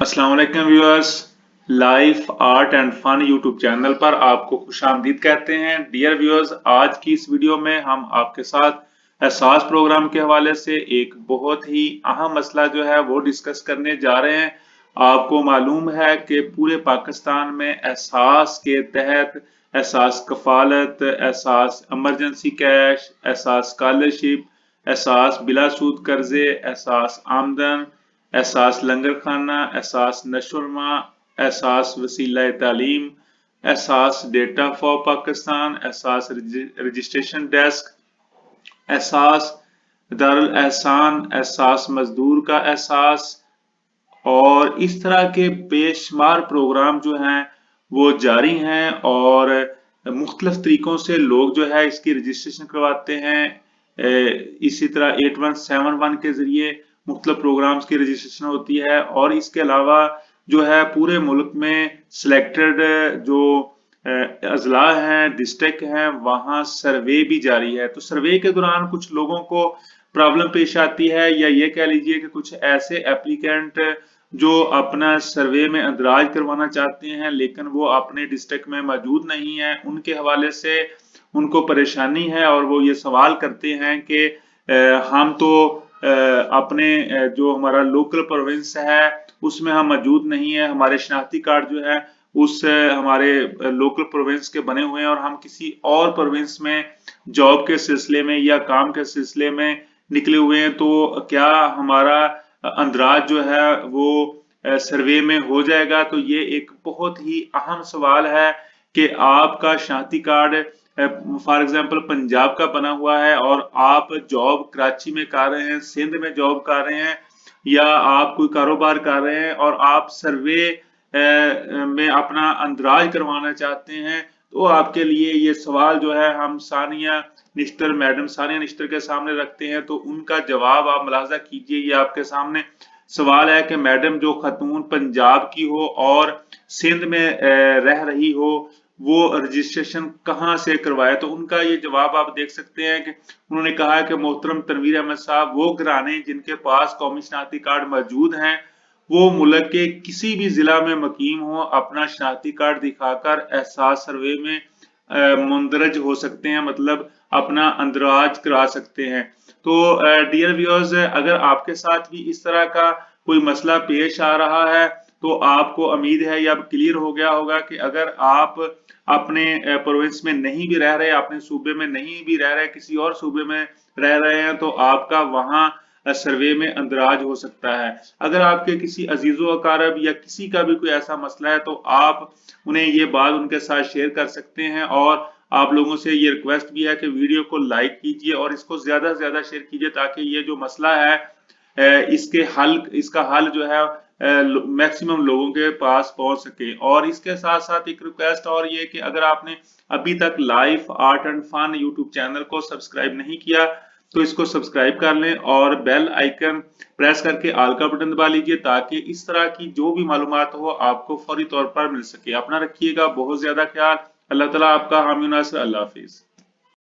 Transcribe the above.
अस्सलाम वालेकुम viewers. Life art and fun YouTube channel पर आपको खुशामदीद कहते हैं। डियर व्यूअर्स, आज की इस वीडियो में हम आपके साथ एहसास प्रोग्राम के हवाले से एक बहुत ही अहम मसला जो है वो डिस्कस करने जा रहे हैं। आपको मालूम है कि पूरे पाकिस्तान में एहसास के तहत एहसास कफालत, एहसास इमरजेंसी कैश, एहसास स्कॉलरशिप, एहसास बिलासूद कर्जे, एहसास आमदन, एहसास लंगर खाना, एहसास नशोरमा, एहसास वसीला तालीम, एहसास डेटा फॉर पाकिस्तान, एहसास रजिस्ट्रेशन डेस्क, एहसास दारुल एहसान, एहसास मजदूर का एहसास और इस तरह के बेशुमार प्रोग्राम जो हैं वो जारी हैं और मुख्तलिफ तरीकों से लोग जो है इसकी रजिस्ट्रेशन करवाते हैं। इसी तरह 8171 के जरिए मुख्तलिफ प्रोग्राम्स की रजिस्ट्रेशन होती है और इसके अलावा जो है पूरे मुल्क में सिलेक्टेड जो अजला हैं, डिस्ट्रिक्ट हैं, वहाँ सर्वे भी जारी है। तो सर्वे के दौरान कुछ लोगों को प्रॉब्लम पेश आती है या ये कह लीजिए कि कुछ ऐसे एप्लीकेंट जो अपना सर्वे में अंदराज करवाना चाहते हैं लेकिन वो अपने डिस्ट्रिक्ट में मौजूद नहीं है, उनके हवाले से उनको परेशानी है और वो ये सवाल करते हैं कि हम तो अपने जो हमारा लोकल प्रोविंस है उसमें हम मौजूद नहीं है, हमारे शनाख्ती कार्ड जो है उस हमारे लोकल प्रोविंस के बने हुए हैं और हम किसी और प्रोविंस में जॉब के सिलसिले में या काम के सिलसिले में निकले हुए हैं, तो क्या हमारा अंदराज जो है वो सर्वे में हो जाएगा। तो ये एक बहुत ही अहम सवाल है कि आपका शनाख्ती कार्ड फॉर एग्जांपल पंजाब का बना हुआ है और आप जॉब कराची में कर रहे हैं, सिंध में जॉब कर रहे हैं या आप कोई कारोबार कर रहे हैं और आप सर्वे में अपना अंदराज करवाना चाहते हैं, तो आपके लिए ये सवाल जो है हम मैडम सानिया निश्तर के सामने रखते हैं। तो उनका जवाब आप मुलाहजा कीजिए। ये आपके सामने सवाल है कि मैडम जो खातून पंजाब की हो और सिंध में रह रही हो वो रजिस्ट्रेशन कहाँ से करवाए। तो उनका ये जवाब आप देख सकते हैं कि उन्होंने कहा है कि मोहतरम तनवीर अहमद साहब, वो घराने जिनके पास कौमी शनाख्ती कार्ड मौजूद हैं वो मुल्क के किसी भी जिला में मुकीम हो, अपना शनाख्ती कार्ड दिखाकर एहसास सर्वे में मुंदरज हो सकते हैं, मतलब अपना अंदराज करा सकते हैं। तो डियर व्यूअर्स, अगर आपके साथ भी इस तरह का कोई मसला पेश आ रहा है तो आपको उम्मीद है या क्लियर हो गया होगा कि अगर आप अपने प्रोविंस में नहीं भी रह रहे, अपने सूबे में नहीं भी रह रहे, किसी और सूबे में रह रहे हैं, तो आपका वहां सर्वे में अंदराज हो सकता है। अगर आपके किसी अजीजो अकारब या किसी का भी कोई ऐसा मसला है तो आप उन्हें ये बात उनके साथ शेयर कर सकते हैं और आप लोगों से ये रिक्वेस्ट भी है कि वीडियो को लाइक कीजिए और इसको ज्यादा से ज्यादा शेयर कीजिए ताकि ये जो मसला है इसका हल जो है मैक्सिमम लोगों के पास पहुंच सके। और इसके साथ साथ एक रिक्वेस्ट और ये कि अगर आपने अभी तक life art and fun YouTube channel को सब्सक्राइब नहीं किया तो इसको सब्सक्राइब कर लें और बेल आइकन प्रेस करके ऑल का बटन दबा लीजिए ताकि इस तरह की जो भी मालूमात हो आपको फौरी तौर पर मिल सके। अपना रखिएगा बहुत ज्यादा ख्याल। अल्लाह ताला आपका हामी नासिर। अल्लाह हाफिज।